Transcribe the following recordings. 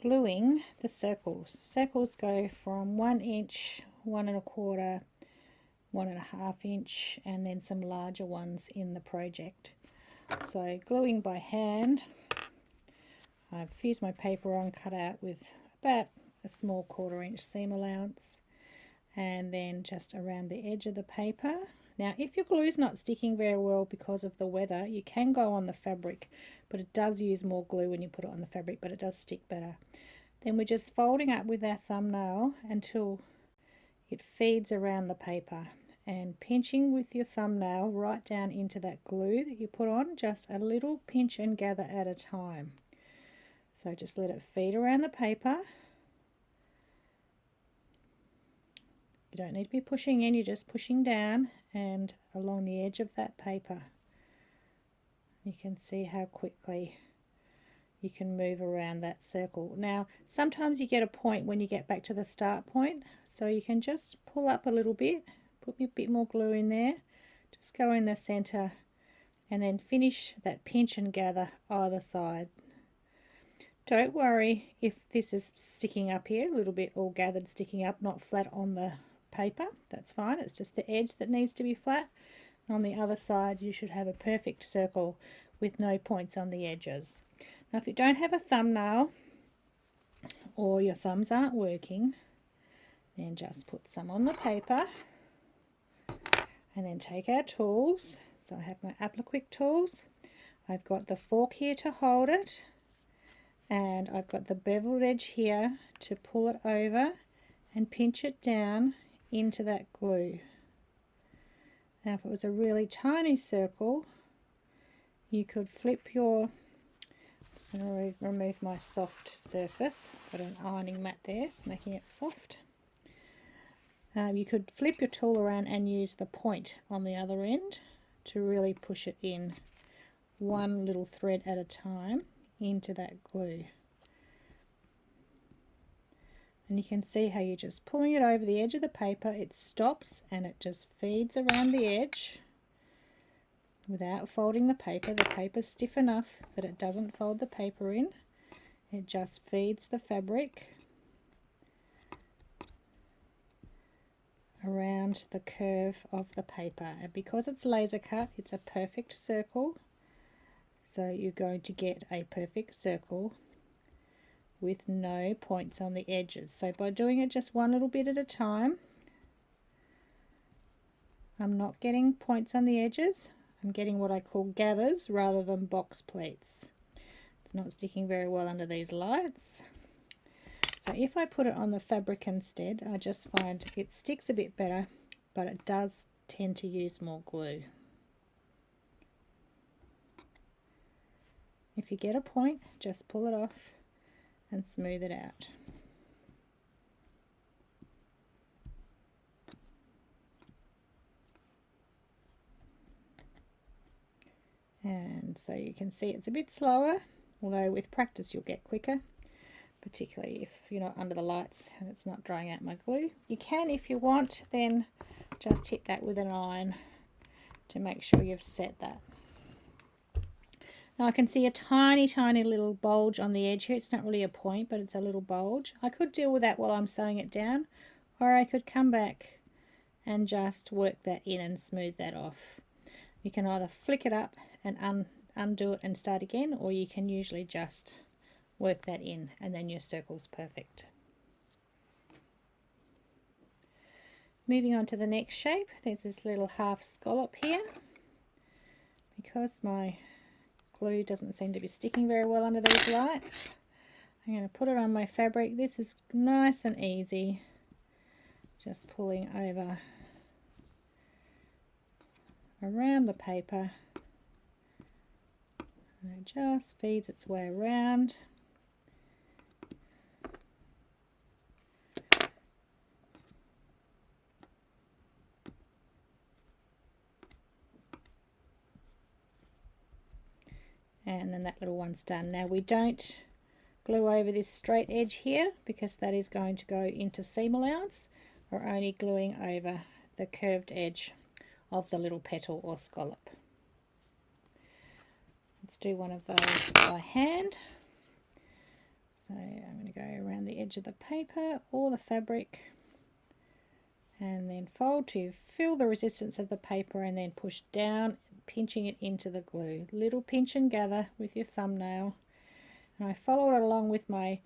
gluing the circles. Circles go from 1 inch, 1 1/4, 1 1/2 inch, and then some larger ones in the project. So gluing by hand, I've fused my paper on, cut out with about a small 1/4 inch seam allowance, and then just around the edge of the paper. Now if your glue is not sticking very well because of the weather, you can go on the fabric, but it does use more glue when you put it on the fabric, but it does stick better. Then we're just folding up with our thumbnail until it feeds around the paper, and pinching with your thumbnail right down into that glue that you put on, just a little pinch and gather at a time. So just let it feed around the paper. You don't need to be pushing in, you're just pushing down and along the edge of that paper. You can see how quickly you can move around that circle. Now sometimes you get a point when you get back to the start point, so you can just pull up a little bit, put a bit more glue in there, just go in the center, and then finish that pinch and gather either side. Don't worry if this is sticking up here a little bit, all gathered sticking up, not flat on the paper. That's fine, it's just the edge that needs to be flat. On the other side you should have a perfect circle with no points on the edges. Now if you don't have a thumbnail or your thumbs aren't working, then just put some on the paper and then take our tools. So I have my applique tools, I've got the fork here to hold it, and I've got the beveled edge here to pull it over and pinch it down into that glue. Now if it was a really tiny circle, you could flip your, I'm just going to remove my soft surface, I've got an ironing mat there, it's making it soft. You could flip your tool around and use the point on the other end to really push it in one little thread at a time into that glue. And you can see how you're just pulling it over the edge of the paper, it stops and it just feeds around the edge without folding the paper. The paper's stiff enough that it doesn't fold the paper in, it just feeds the fabric around the curve of the paper. And because it's laser cut, it's a perfect circle, so you're going to get a perfect circle with no points on the edges. So by doing it just one little bit at a time, I'm not getting points on the edges, I'm getting what I call gathers rather than box pleats. It's not sticking very well under these lights. So if I put it on the fabric instead, I just find it sticks a bit better, but it does tend to use more glue. If you get a point, just pull it off and smooth it out. And so you can see it's a bit slower, although with practice you'll get quicker, particularly if you're not under the lights and it's not drying out my glue. You can, if you want, then just hit that with an iron to make sure you've set that. Now I can see a tiny little bulge on the edge here. It's not really a point, but it's a little bulge. I could deal with that while I'm sewing it down, or I could come back and just work that in and smooth that off. You can either flick it up and undo it and start again, or you can usually just work that in and then your circle's perfect. Moving on to the next shape, there's this little half scallop here. Because my glue doesn't seem to be sticking very well under these lights, I'm going to put it on my fabric. This is nice and easy, just pulling over around the paper, and it just feeds its way around. And then that little one's done. Now we don't glue over this straight edge here because that is going to go into seam allowance. We're only gluing over the curved edge of the little petal or scallop. Let's do one of those by hand. So So I'm going to go around the edge of the paper or the fabric and then fold to feel the resistance of the paper and then push down, pinching it into the glue. Little pinch and gather with your thumbnail. And I follow it along with my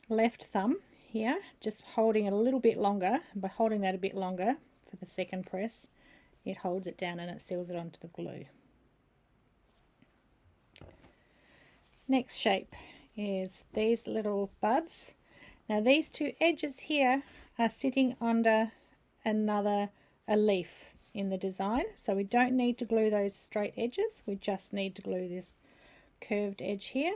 left thumb here, just holding it a little bit longer. By holding that a bit longer for the second press, it holds it down and it seals it onto the glue. Next shape is these little buds. Now these two edges here are sitting under a leaf in the design, so we don't need to glue those straight edges, we just need to glue this curved edge here.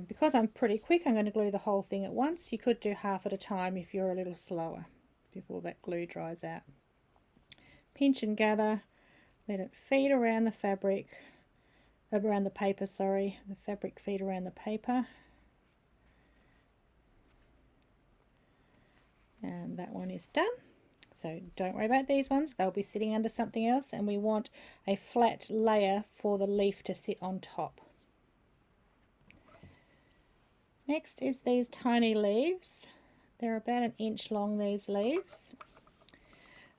Because I'm pretty quick, I'm going to glue the whole thing at once. You could do half at a time if you're a little slower before that glue dries out. Pinch and gather, let it feed around the fabric, around the paper, sorry, the fabric feed around the paper. And that one is done. So don't worry about these ones, they'll be sitting under something else, and we want a flat layer for the leaf to sit on top. Next is these tiny leaves. They're about 1 inch long, these leaves.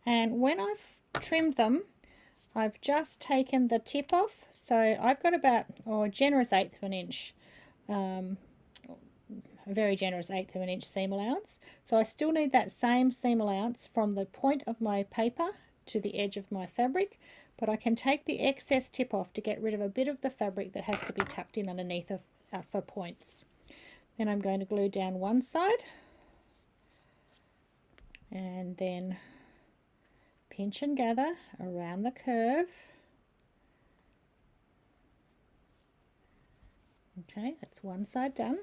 And when I've trimmed them, I've just taken the tip off. So I've got about a generous 1/8 of an inch, a very generous 1/8 of an inch seam allowance. So I still need that same seam allowance from the point of my paper to the edge of my fabric, but I can take the excess tip off to get rid of a bit of the fabric that has to be tucked in underneath for points. Then I'm going to glue down one side and then pinch and gather around the curve. Okay, that's one side done.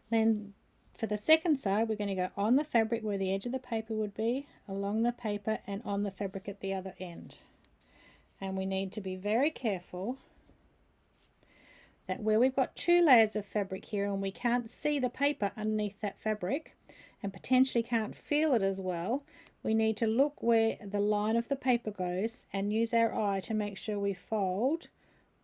Then for the second side, we're going to go on the fabric where the edge of the paper would be, along the paper and on the fabric at the other end. And we need to be very careful that where we've got 2 layers of fabric here and we can't see the paper underneath that fabric and potentially can't feel it as well, we need to look where the line of the paper goes and use our eye to make sure we fold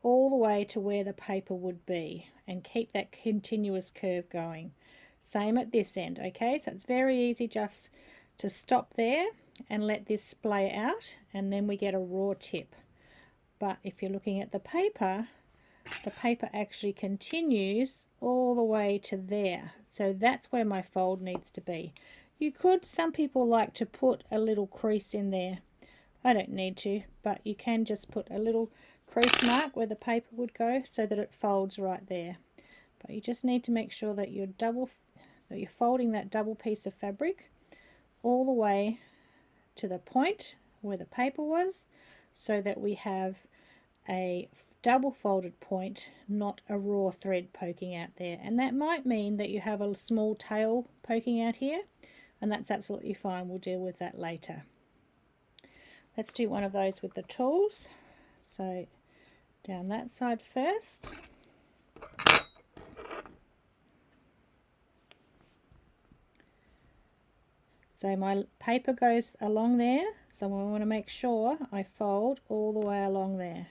all the way to where the paper would be and keep that continuous curve going. Same at this end, okay? So it's very easy just to stop there and let this splay out, and then we get a raw tip. But if you're looking at the paper actually continues all the way to there. So that's where my fold needs to be. You could, some people like to put a little crease in there. I don't need to, but you can just put a little crease mark where the paper would go so that it folds right there. But you just need to make sure that you're folding that double piece of fabric all the way to the point where the paper was, so that we have a double folded point, not a raw thread poking out there. And that might mean that you have a small tail poking out here, and that's absolutely fine. We'll deal with that later. Let's do one of those with the tools. So down that side first. So my paper goes along there, so I want to make sure I fold all the way along there.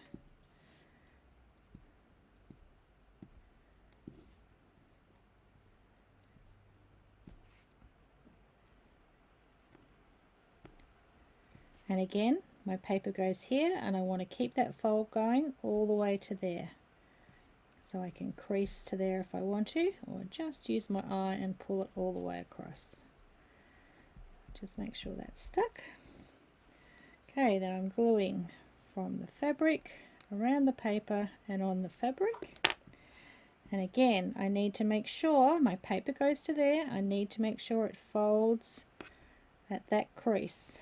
And again, my paper goes here and I want to keep that fold going all the way to there. So I can crease to there if I want to, or just use my eye and pull it all the way across. Just make sure that's stuck. Okay, then I'm gluing from the fabric around the paper and on the fabric. And again, I need to make sure my paper goes to there. I need to make sure it folds at that crease.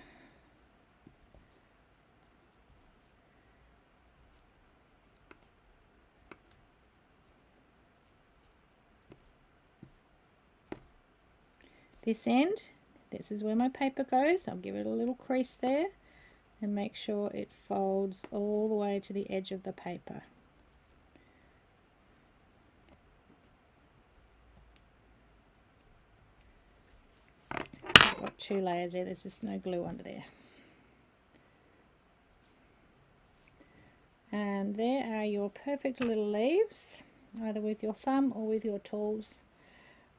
This end, this is where my paper goes. I'll give it a little crease there and make sure it folds all the way to the edge of the paper. I've got 2 layers there, there's just no glue under there. And there are your perfect little leaves. either with your thumb or with your tools,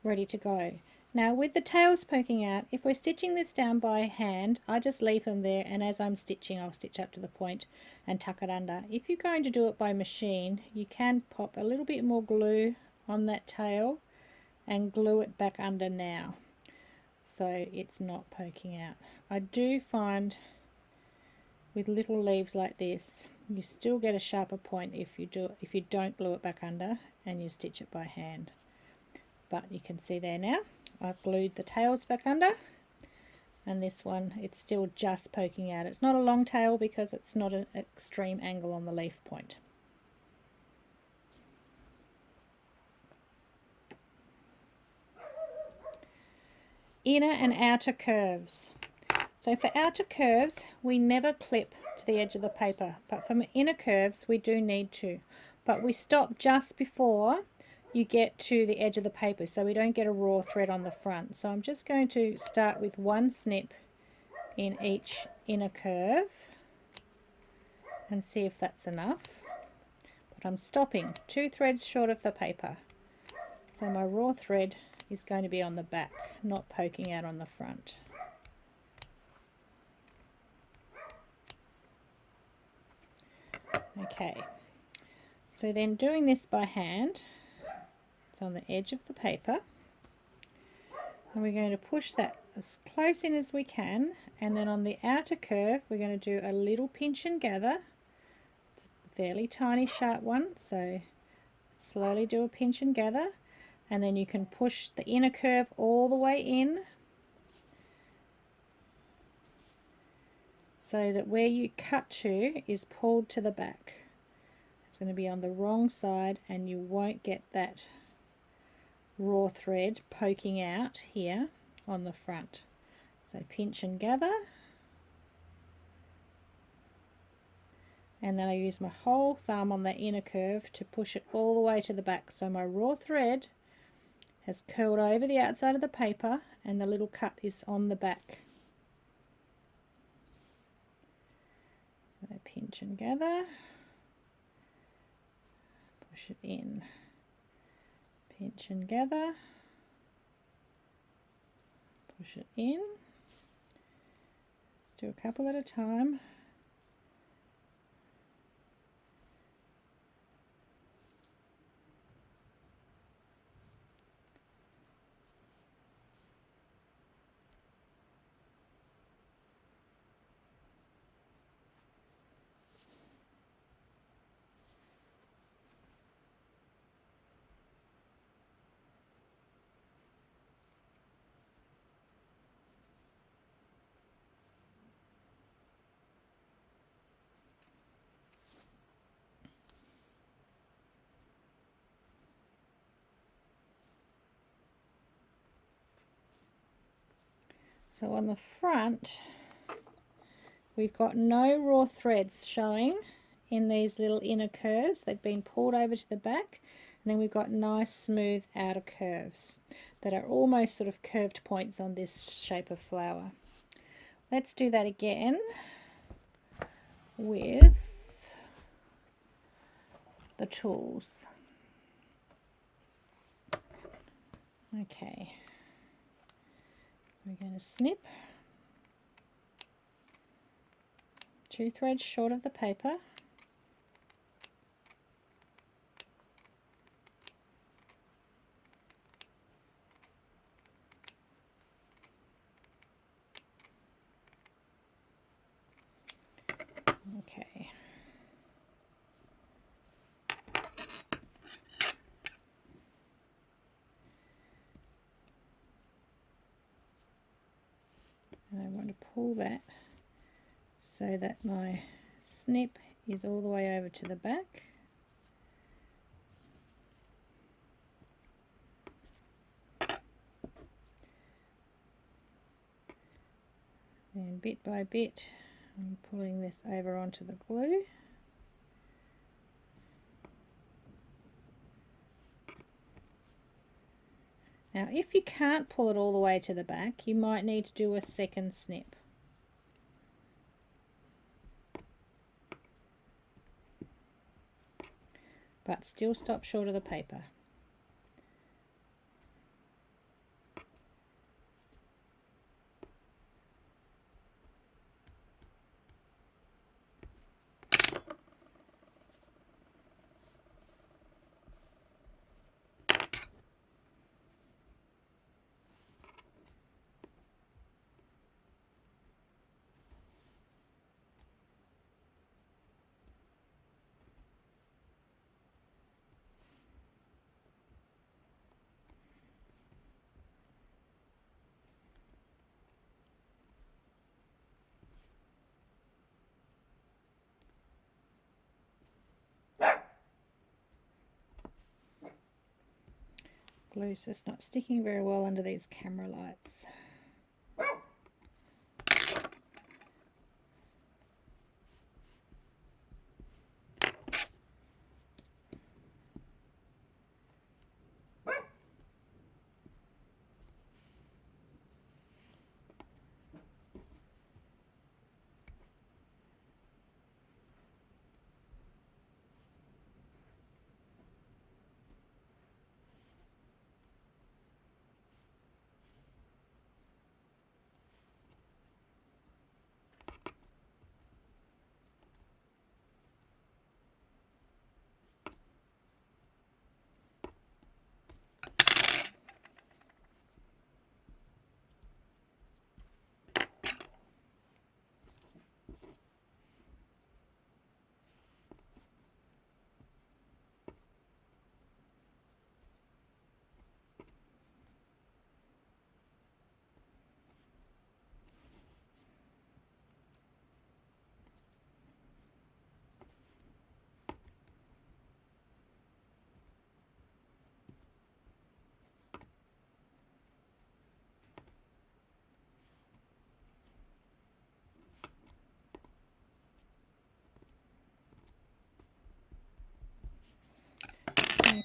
ready to go. Now with the tails poking out, if we're stitching this down by hand, I just leave them there, and as I'm stitching I'll stitch up to the point and tuck it under. If you're going to do it by machine, you can pop a little bit more glue on that tail and glue it back under now so it's not poking out. I do find with little leaves like this you still get a sharper point if you don't glue it back under and you stitch it by hand. But you can see there now I've glued the tails back under, and this one it's still just poking out. It's not a long tail because it's not an extreme angle on the leaf point. Inner and outer curves. So for outer curves we never clip to the edge of the paper, but for inner curves we do need to. But we stop just before you get to the edge of the paper so we don't get a raw thread on the front. So I'm just going to start with one snip in each inner curve and see if that's enough. But I'm stopping 2 threads short of the paper. So my raw thread is going to be on the back, not poking out on the front. Okay, so then doing this by hand, it's on the edge of the paper, and we're going to push that as close in as we can, and then on the outer curve we're going to do a little pinch and gather. It's a fairly tiny sharp one, so slowly do a pinch and gather, and then you can push the inner curve all the way in so that where you cut to is pulled to the back. It's going to be on the wrong side and you won't get that raw thread poking out here on the front. So pinch and gather, and then I use my whole thumb on that inner curve to push it all the way to the back, so my raw thread has curled over the outside of the paper and the little cut is on the back. So pinch and gather, push it in, pinch and gather, push it in. Let's do a couple at a time. So on the front we've got no raw threads showing in these little inner curves. They've been pulled over to the back, and then we've got nice smooth outer curves that are almost sort of curved points on this shape of flower. Let's do that again with the tools. Okay, we're going to snip 2 threads short of the paper, okay. And I want to pull that so that my snip is all the way over to the back. And bit by bit I'm pulling this over onto the glue. Now if you can't pull it all the way to the back, you might need to do a second snip. but still stop short of the paper. Glue's just not sticking very well under these camera lights.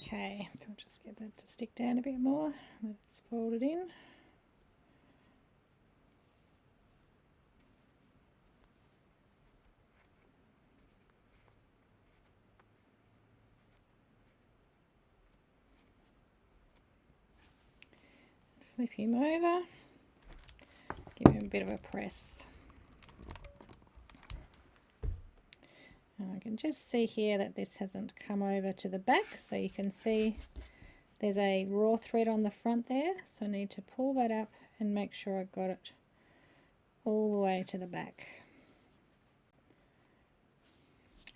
Okay, I'll just get that to stick down a bit more. Let's fold it in. Flip him over. Give him a bit of a press. And I can just see here that this hasn't come over to the back, so you can see there's a raw thread on the front there, so I need to pull that up and make sure I've got it all the way to the back.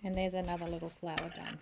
And there's another little flower done.